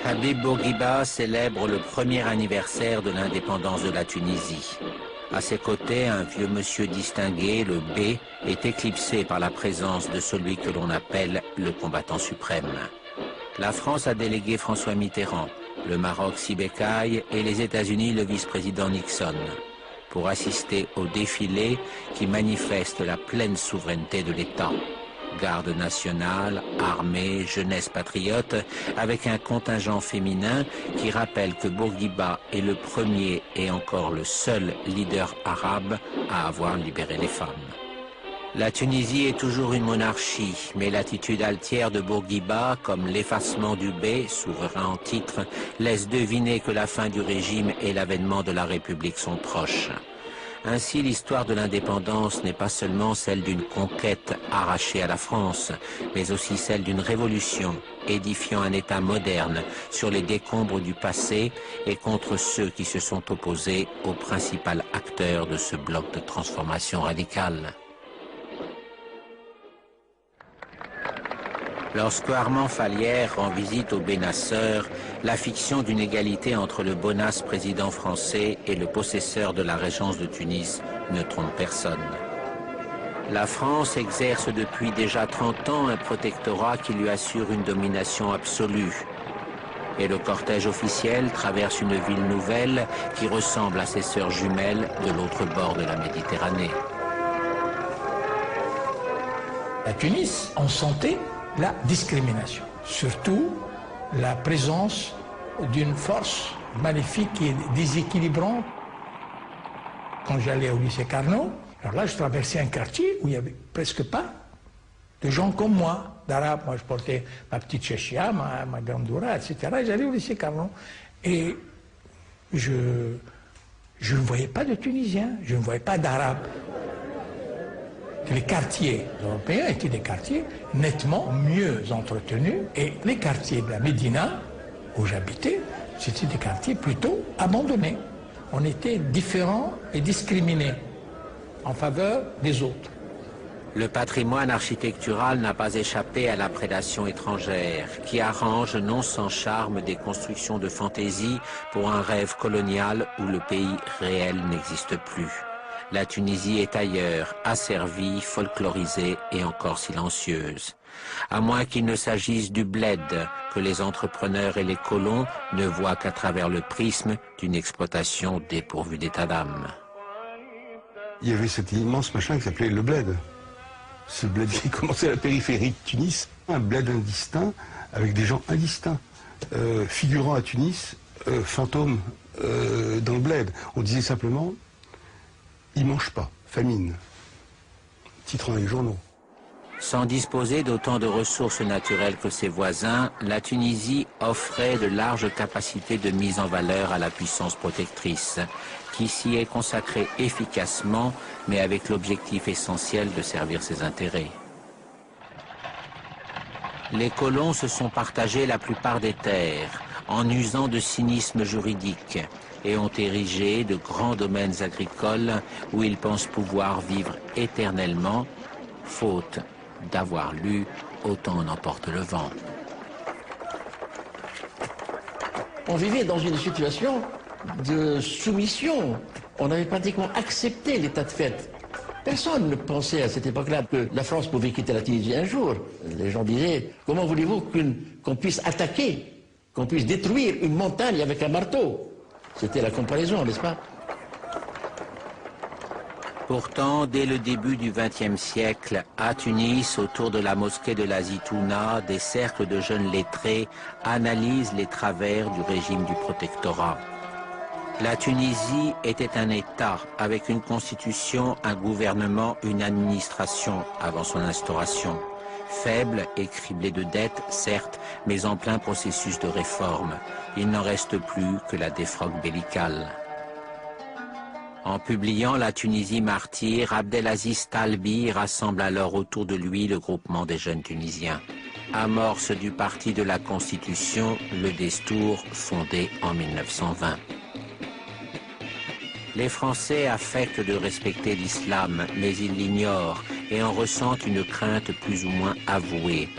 Habib Bourguiba célèbre le premier anniversaire de l'indépendance de la Tunisie. À ses côtés, un vieux monsieur distingué, le B, est éclipsé par la présence de celui que l'on appelle le combattant suprême. La France a délégué François Mitterrand, le Maroc Sibekaï et les États-Unis le vice-président Nixon, pour assister au défilé qui manifeste la pleine souveraineté de l'État. Garde nationale, armée, jeunesse patriote, avec un contingent féminin qui rappelle que Bourguiba est le premier et encore le seul leader arabe à avoir libéré les femmes. La Tunisie est toujours une monarchie, mais l'attitude altière de Bourguiba, comme l'effacement du Bey, souverain en titre, laisse deviner que la fin du régime et l'avènement de la République sont proches. Ainsi, l'histoire de l'indépendance n'est pas seulement celle d'une conquête arrachée à la France, mais aussi celle d'une révolution édifiant un État moderne sur les décombres du passé et contre ceux qui se sont opposés au principal acteur de ce bloc de transformation radicale. Lorsque Armand Fallières rend visite au Bénasseur, la fiction d'une égalité entre le bonasse président français et le possesseur de la régence de Tunis ne trompe personne. La France exerce depuis déjà 30 ans un protectorat qui lui assure une domination absolue. Et le cortège officiel traverse une ville nouvelle qui ressemble à ses sœurs jumelles de l'autre bord de la Méditerranée. À Tunis, on sentait la discrimination, surtout la présence d'une force maléfique et déséquilibrante. Quand j'allais au lycée Carnot, alors là je traversais un quartier où il n'y avait presque pas de gens comme moi, d'arabes. Moi je portais ma petite chéchia, ma gandoura, etc. Et j'allais au lycée Carnot et je ne voyais pas de Tunisiens, je ne voyais pas d'arabes. Les quartiers européens étaient des quartiers nettement mieux entretenus et les quartiers de la Médina, où j'habitais, c'était des quartiers plutôt abandonnés. On était différents et discriminés en faveur des autres. Le patrimoine architectural n'a pas échappé à la prédation étrangère, qui arrange non sans charme des constructions de fantaisie pour un rêve colonial où le pays réel n'existe plus. La Tunisie est ailleurs, asservie, folklorisée et encore silencieuse. À moins qu'il ne s'agisse du bled, que les entrepreneurs et les colons ne voient qu'à travers le prisme d'une exploitation dépourvue d'état d'âme. Il y avait cet immense machin qui s'appelait le bled. Ce bled qui commençait à la périphérie de Tunis, un bled indistinct avec des gens indistincts, figurant à Tunis, fantômes dans le bled. On disait simplement « ils mangent pas, famine », titre dans les journaux. Sans disposer d'autant de ressources naturelles que ses voisins, la Tunisie offrait de larges capacités de mise en valeur à la puissance protectrice, qui s'y est consacrée efficacement, mais avec l'objectif essentiel de servir ses intérêts. Les colons se sont partagés la plupart des terres, en usant de cynisme juridique, et ont érigé de grands domaines agricoles où ils pensent pouvoir vivre éternellement, faute d'avoir lu « Autant en emporte le vent ». On vivait dans une situation de soumission. On avait pratiquement accepté l'état de fait. Personne ne pensait à cette époque-là que la France pouvait quitter la Tunisie un jour. Les gens disaient, comment voulez-vous qu'on puisse attaquer, qu'on puisse détruire une montagne avec un marteau? C'était la comparaison, n'est-ce pas? Pourtant, dès le début du XXe siècle, à Tunis, autour de la mosquée de la Zitouna, des cercles de jeunes lettrés analysent les travers du régime du protectorat. La Tunisie était un État avec une constitution, un gouvernement, une administration avant son instauration. Faible et criblé de dettes, certes, mais en plein processus de réforme. Il n'en reste plus que la défroque bellicale. En publiant La Tunisie martyre, Abdelaziz Talbi rassemble alors autour de lui le groupement des jeunes Tunisiens. amorce du Parti de la Constitution, le Destour, fondé en 1920. Les Français affectent de respecter l'islam, mais ils l'ignorent et en ressentent une crainte plus ou moins avouée.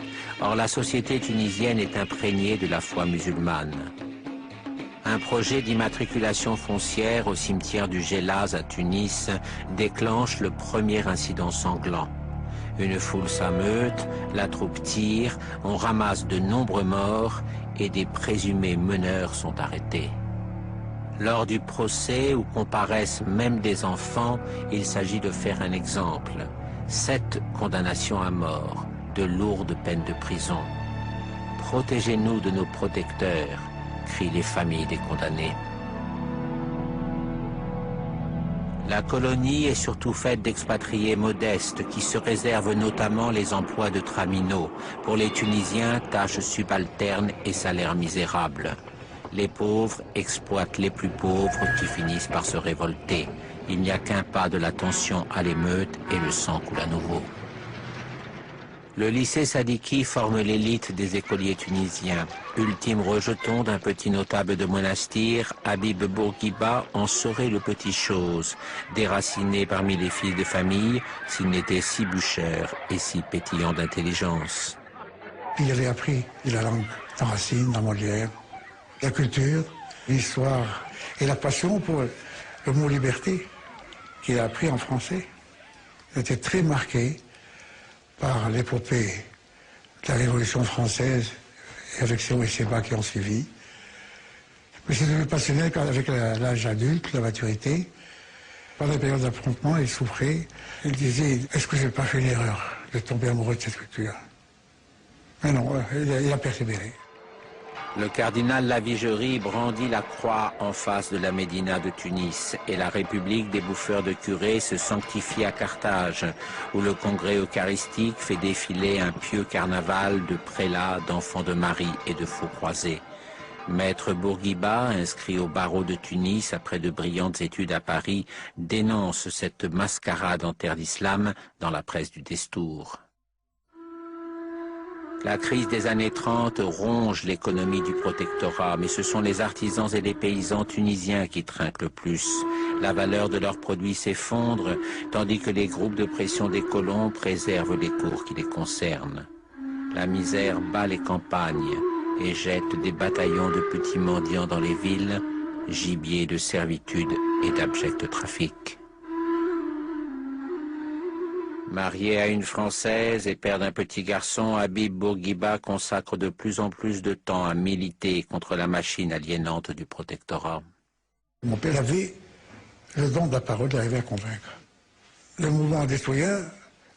Or, la société tunisienne est imprégnée de la foi musulmane. Un projet d'immatriculation foncière au cimetière du Gélaz à Tunis déclenche le premier incident sanglant. Une foule s'ameute, la troupe tire, on ramasse de nombreux morts et des présumés meneurs sont arrêtés. Lors du procès où comparaissent même des enfants, il s'agit de faire un exemple. 7 condamnations à mort, de lourdes peines de prison. Protégez-nous de nos protecteurs, crient les familles des condamnés. La colonie est surtout faite d'expatriés modestes qui se réservent notamment les emplois de traminots. Pour les Tunisiens, tâches subalternes et salaires misérables. Les pauvres exploitent les plus pauvres qui finissent par se révolter. Il n'y a qu'un pas de la tension à l'émeute et le sang coule à nouveau. Le lycée Sadiki forme l'élite des écoliers tunisiens. Ultime rejeton d'un petit notable de Monastir, Habib Bourguiba en serait le petit chose, déraciné parmi les fils de famille, s'il n'était si bûcheur et si pétillant d'intelligence. Il avait appris la langue dans Racine, dans Molière, la culture, l'histoire et la passion pour le mot liberté qu'il a appris en français. Il était très marqué par l'épopée de la Révolution française, et avec ces hauts et ces bas qui ont suivi. Mais c'est devenu passionné avec l'âge adulte, la maturité. Pendant les périodes d'affrontement, il souffrait. Il disait, est-ce que je n'ai pas fait l'erreur de tomber amoureux de cette culture? Mais non, il a persévéré. Le cardinal Lavigerie brandit la croix en face de la Médina de Tunis et la République des bouffeurs de curés se sanctifie à Carthage, où le congrès eucharistique fait défiler un pieux carnaval de prélats, d'enfants de Marie et de faux croisés. Maître Bourguiba, inscrit au barreau de Tunis après de brillantes études à Paris, dénonce cette mascarade en terre d'islam dans la presse du Destour. La crise des années 30 ronge l'économie du protectorat, mais ce sont les artisans et les paysans tunisiens qui trinquent le plus. La valeur de leurs produits s'effondre, tandis que les groupes de pression des colons préservent les cours qui les concernent. La misère bat les campagnes et jette des bataillons de petits mendiants dans les villes, gibier de servitude et d'abject trafic. Marié à une Française et père d'un petit garçon, Habib Bourguiba consacre de plus en plus de temps à militer contre la machine aliénante du protectorat. Mon père avait le don de la parole d'arriver à convaincre. Le mouvement des citoyens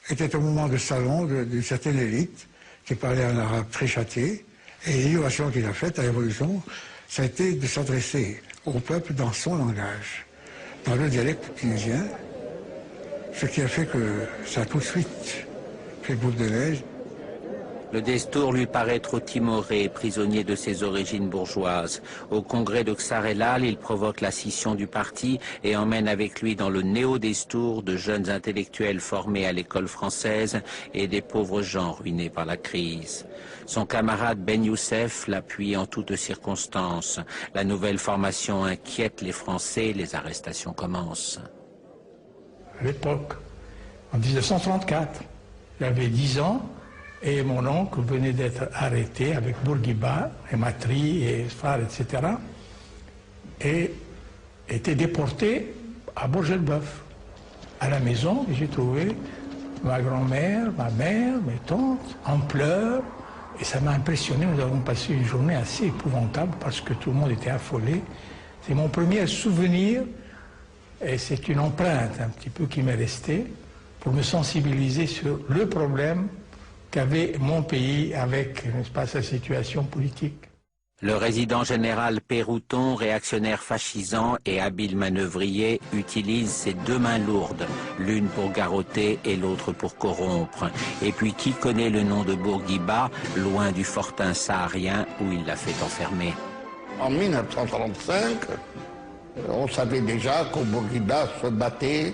était un mouvement de salon d'une certaine élite qui parlait un arabe très châtié. Et l'innovation qu'il a faite à la Révolution, ça a été de s'adresser au peuple dans son langage, dans le dialecte tunisien. Ce qui a fait que ça a tout de suite fait boule de neige. Le Destour lui paraît trop timoré, prisonnier de ses origines bourgeoises. Au congrès de Ksar-El-Hal, il provoque la scission du parti et emmène avec lui dans le néo-Destour de jeunes intellectuels formés à l'école française et des pauvres gens ruinés par la crise. Son camarade Ben Youssef l'appuie en toutes circonstances. La nouvelle formation inquiète les Français, les arrestations commencent. À l'époque, en 1934. J'avais 10 ans et mon oncle venait d'être arrêté avec Bourguiba et Matri et Sfar, etc. et était déporté à Bourg-le-Boeuf. À la maison, j'ai trouvé ma grand-mère, ma mère, mes tantes en pleurs et ça m'a impressionné. Nous avons passé une journée assez épouvantable parce que tout le monde était affolé. C'est mon premier souvenir. Et c'est une empreinte un petit peu qui m'est restée pour me sensibiliser sur le problème qu'avait mon pays avec, n'est-ce pas, sa situation politique. Le résident général Pérouton, réactionnaire fascisant et habile manœuvrier, utilise ses 2 mains lourdes, l'une pour garrotter et l'autre pour corrompre. Et puis qui connaît le nom de Bourguiba, loin du fortin saharien où il l'a fait enfermer? En 1935, on savait déjà que Bourguiba se battait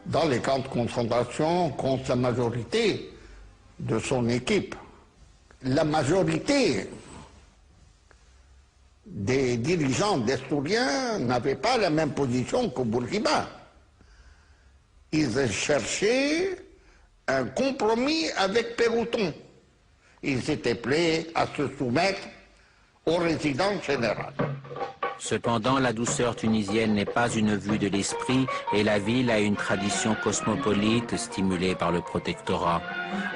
dans les camps de concentration contre la majorité de son équipe. La majorité des dirigeants destouriens n'avaient pas la même position que Bourguiba. Ils cherchaient un compromis avec Pérouton. Ils étaient prêts à se soumettre au résident général. Cependant, la douceur tunisienne n'est pas une vue de l'esprit et la ville a une tradition cosmopolite stimulée par le protectorat.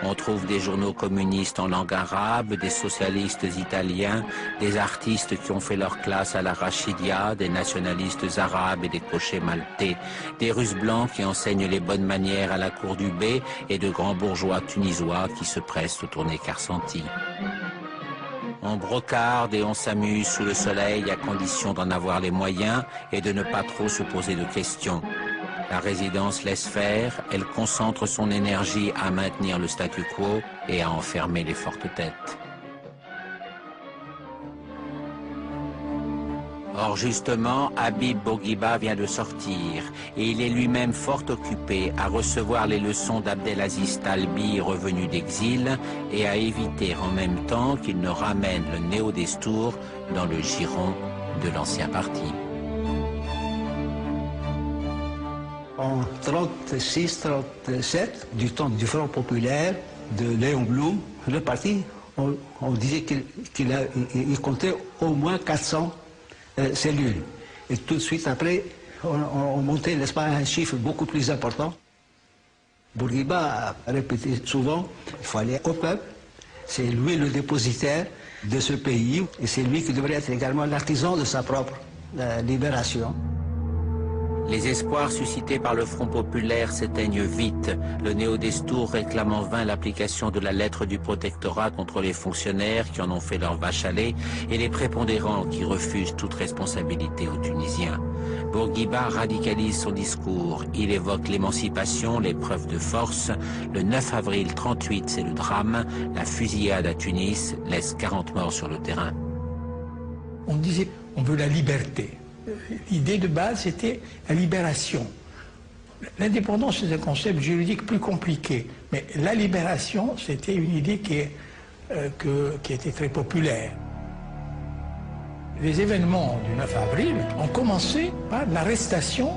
On trouve des journaux communistes en langue arabe, des socialistes italiens, des artistes qui ont fait leur classe à la Rachidia, des nationalistes arabes et des cochers maltais, des Russes blancs qui enseignent les bonnes manières à la cour du bey et de grands bourgeois tunisois qui se pressent au tourner Carsanti. On brocarde et on s'amuse sous le soleil à condition d'en avoir les moyens et de ne pas trop se poser de questions. La résidence laisse faire, elle concentre son énergie à maintenir le statu quo et à enfermer les fortes têtes. Or justement, Habib Bourguiba vient de sortir et il est lui-même fort occupé à recevoir les leçons d'Abdelaziz Talbi revenu d'exil et à éviter en même temps qu'il ne ramène le néo-destour dans le giron de l'ancien parti. En 36-37, du temps du Front populaire, de Léon Blum, le parti, on disait qu'il comptait au moins 400 cellules. Et tout de suite après, on montait, n'est-ce pas, un chiffre beaucoup plus important. Bourguiba a répété souvent, il faut aller au peuple, c'est lui le dépositaire de ce pays, et c'est lui qui devrait être également l'artisan de sa propre libération. Les espoirs suscités par le Front populaire s'éteignent vite. Le néo-destour réclame en vain l'application de la lettre du protectorat contre les fonctionnaires qui en ont fait leur vache à lait et les prépondérants qui refusent toute responsabilité aux Tunisiens. Bourguiba radicalise son discours. Il évoque l'émancipation, l'épreuve de force. Le 9 avril 38, c'est le drame. La fusillade à Tunis laisse 40 morts sur le terrain. On disait, on veut la liberté. L'idée de base, c'était la libération. L'indépendance, c'est un concept juridique plus compliqué. Mais la libération, c'était une idée qui était très populaire. Les événements du 9 avril ont commencé par l'arrestation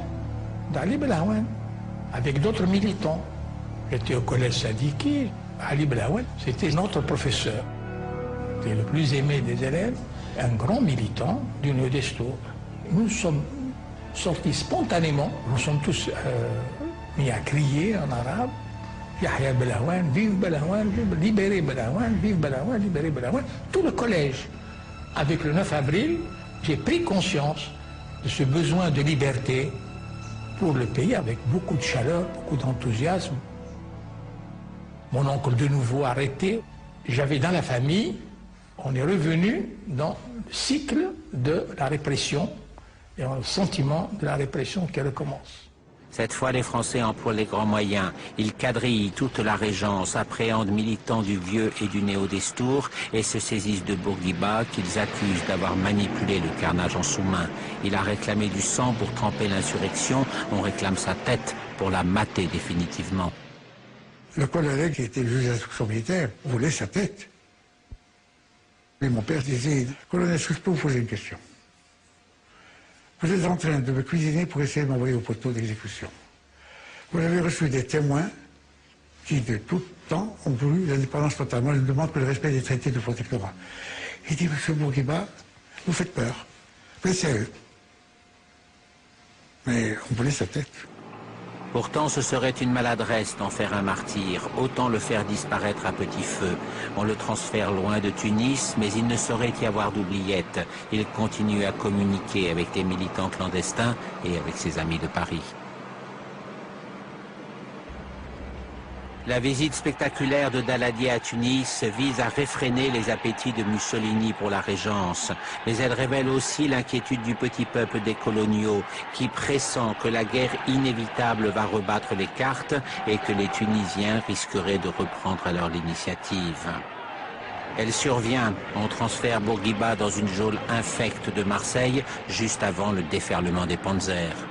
d'Ali Belaouane avec d'autres militants. J'étais au collège Sadiki. Ali Belaouane, c'était notre professeur. C'était le plus aimé des élèves, un grand militant du néo-destour. Nous sommes sortis spontanément, nous sommes tous mis à crier en arabe, Yahya Belaouane, vive Belaouane, libérez Belaouane, vive Belaouane, libérez Belaouane. Tout le collège. Avec le 9 avril, j'ai pris conscience de ce besoin de liberté pour le pays avec beaucoup de chaleur, beaucoup d'enthousiasme. Mon oncle de nouveau arrêté. J'avais dans la famille, on est revenu dans le cycle de la répression et le sentiment de la répression qui recommence. Cette fois, les Français emploient les grands moyens. Ils quadrillent toute la régence, appréhendent militants du vieux et du néo-destour et se saisissent de Bourguiba qu'ils accusent d'avoir manipulé le carnage en sous-main. Il a réclamé du sang pour tremper l'insurrection. On réclame sa tête pour la mater définitivement. Le colonel qui était le juge d'instruction militaire voulait sa tête. Et mon père disait, colonel, est-ce que je peux vous poser une question? Vous êtes en train de me cuisiner pour essayer de m'envoyer au poteau d'exécution. Vous avez reçu des témoins qui, de tout temps, ont voulu l'indépendance totale. Moi, je demande que le respect des traités de protectorat. Il dit, monsieur Bourguiba, vous faites peur. Vous êtes sérieux. Mais on voulait sa tête. Pourtant, ce serait une maladresse d'en faire un martyr, autant le faire disparaître à petit feu. On le transfère loin de Tunis, mais il ne saurait y avoir d'oubliettes. Il continue à communiquer avec les militants clandestins et avec ses amis de Paris. La visite spectaculaire de Daladier à Tunis vise à réfréner les appétits de Mussolini pour la régence, mais elle révèle aussi l'inquiétude du petit peuple des coloniaux qui pressent que la guerre inévitable va rebattre les cartes et que les Tunisiens risqueraient de reprendre alors l'initiative. Elle survient, on transfère Bourguiba dans une geôle infecte de Marseille juste avant le déferlement des Panzers.